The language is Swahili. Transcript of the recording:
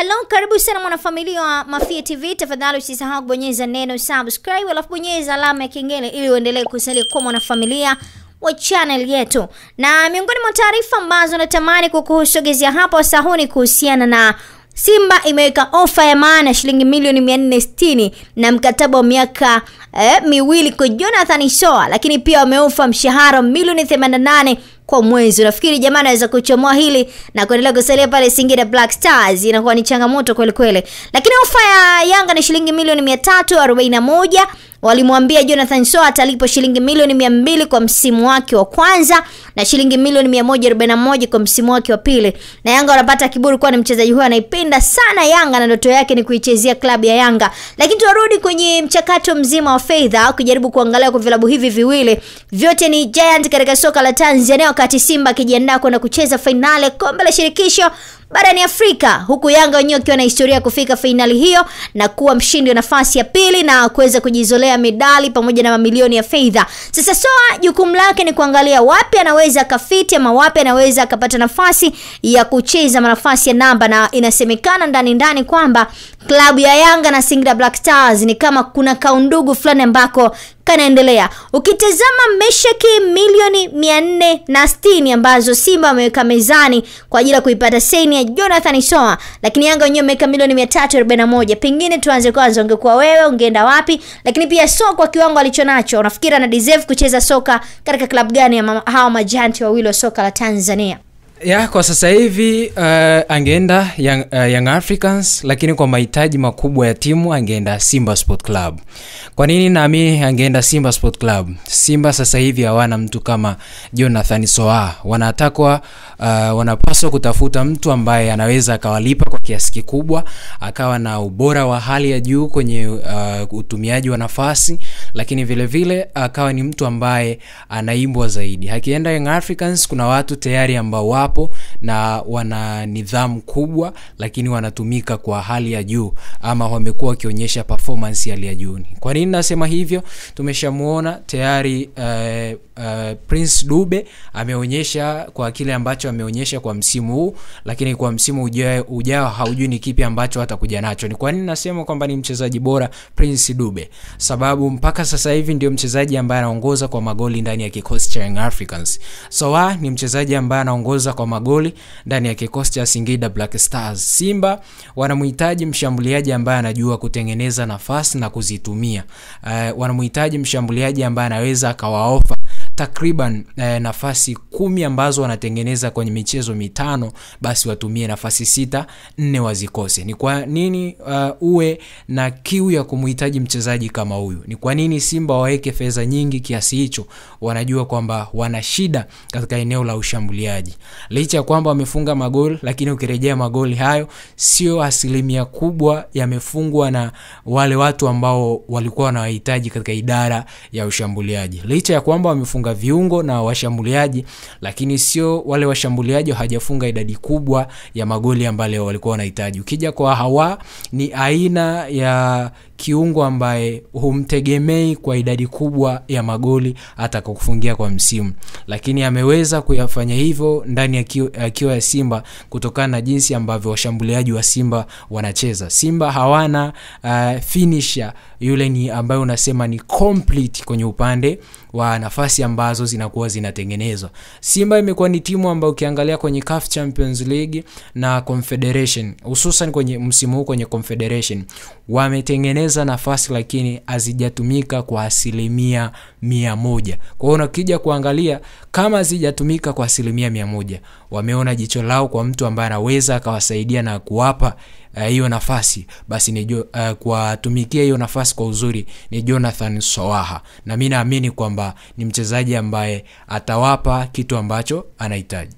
Hello, karibu sana mwanafamilia wa Mafia TV. Tafadhali usisahau kubonyeza neno subscribe alafu bonyeza alama ya kengele ili uendelee kusalia kwa mwanafamilia wa channel yetu. Na miongoni mwa taarifa ambazo natamani kukusogezea hapa sahuni kuhusiana na Simba imeweka ofa ya maana shilingi milioni 460 na mkataba wa miaka miwili kwa Jonathan Soa, lakini pia wameofa mshahara milioni 88 kwa mwezi. Nafikiri jamaa anaweza kuchomoa hili na kuendelea kusalia pale Singida Black Stars. Inakuwa ni changamoto kweli kweli. Lakini ofa ya Yanga ni shilingi milioni 341. Walimwambia Jonathan Soa atalipo shilingi milioni 200 kwa msimu wake wa kwanza na shilingi milioni 141 kwa msimu wake wa pili. Na Yanga wanapata kiburi kwa ni mchezaji huyu anaipenda sana Yanga na ndoto yake ni kuichezea klabu ya Yanga. Lakini turudi kwenye mchakato mzima wa fedha kujaribu kuangalia kwa vilabu hivi viwili. Vyote ni giant katika soka la Tanzania, wakati Simba akijiandaa kwenda kucheza finali kombe la shirikisho barani Afrika, huku Yanga wenyewe wakiwa na historia ya kufika finali hiyo na kuwa mshindi wa nafasi ya pili na kuweza kujizolea medali pamoja na mamilioni ya fedha. Sasa Soa jukumu lake ni kuangalia wapi anaweza kafiti ama wapi anaweza akapata nafasi ya kucheza nafasi ya namba, na inasemekana ndani kwamba klabu ya Yanga na Singida Black Stars ni kama kuna kaundugu fulani ambako kanaendelea. Ukitazama meshaki milioni 460 ambazo Simba wameweka mezani kwa ajili ya kuipata saini ya Jonathan Soa, lakini Yanga wenyewe wameweka milioni 341. Pengine tuanze kwanza, ungekuwa wewe ungeenda wapi? Lakini pia Soa kwa kiwango alichonacho, unafikiri ana deserve kucheza soka katika klabu gani ya hawa majanti wawili wa soka la Tanzania? Ya, kwa sasa hivi angeenda Young Africans, lakini kwa mahitaji makubwa ya timu angeenda Simba Sport Club. Kwa nini naamini angeenda Simba Sport Club? Simba sasa hivi hawana mtu kama Jonathan Soa. Wanapaswa kutafuta mtu ambaye anaweza akawalipa kwa kiasi kikubwa, akawa na ubora wa hali ya juu kwenye utumiaji wa nafasi, lakini vile vile akawa ni mtu ambaye anaimbwa zaidi. Akienda Young Africans kuna watu tayari ambao wapo na wana nidhamu kubwa, lakini wanatumika kwa hali ya juu ama wamekuwa wakionyesha performance hali ya juu. Kwa nini nasema hivyo? Tumeshamuona tayari Prince Dube ameonyesha kwa kile ambacho ameonyesha kwa msimu huu, lakini kwa msimu ujao haujui ni kipi ambacho atakuja nacho. Ni kwa nini nasema kwamba ni mchezaji bora Prince Dube? Sababu mpaka sasa hivi ndio mchezaji ambaye anaongoza kwa magoli ndani ya kikosi cha Young Africans. Soa ni mchezaji ambaye anaongoza kwa magoli ndani ya kikosi cha Singida Black Stars. Simba wanamhitaji mshambuliaji ambaye anajua kutengeneza nafasi na kuzitumia. Wanamhitaji mshambuliaji ambaye anaweza akawaofa takriban nafasi 10 ambazo wanatengeneza kwenye michezo 5, basi watumie nafasi 6, 4 wazikose. Ni kwa nini uwe na kiu ya kumhitaji mchezaji kama huyu? Ni kwa nini Simba waweke fedha nyingi kiasi hicho? Wanajua kwamba wana shida katika eneo la ushambuliaji. Licha kwamba wamefunga magoli, lakini ukirejea magoli hayo sio asilimia kubwa yamefungwa na wale watu ambao walikuwa wanahitaji katika idara ya ushambuliaji. Licha ya kwamba wamefunga viungo na washambuliaji, lakini sio wale washambuliaji hawajafunga idadi kubwa ya magoli ambayo walikuwa wanahitaji. Ukija kwa Hawa, ni aina ya kiungo ambaye humtegemei kwa idadi kubwa ya magoli hata kukufungia kwa msimu, lakini ameweza kuyafanya hivyo ndani ya akiwa ya Simba kutokana na jinsi ambavyo washambuliaji wa Simba wanacheza. Simba hawana finisher yule ni ambaye unasema ni complete kwenye upande wa nafasi ambazo zinakuwa zinatengenezwa. Simba imekuwa ni timu ambayo ukiangalia kwenye CAF Champions League na Confederation, hususan kwenye msimu huu kwenye Confederation, wametengeneza nafasi lakini hazijatumika kwa 100%. Kwa hiyo unakija kuangalia kama hazijatumika kwa 100%, wameona jicho lao kwa mtu ambaye anaweza akawasaidia na kuwapa hiyo nafasi, basi ni kuwatumikia hiyo nafasi kwa uzuri ni Jonathan Soa, na mimi naamini kwamba ni mchezaji ambaye atawapa kitu ambacho anahitaji.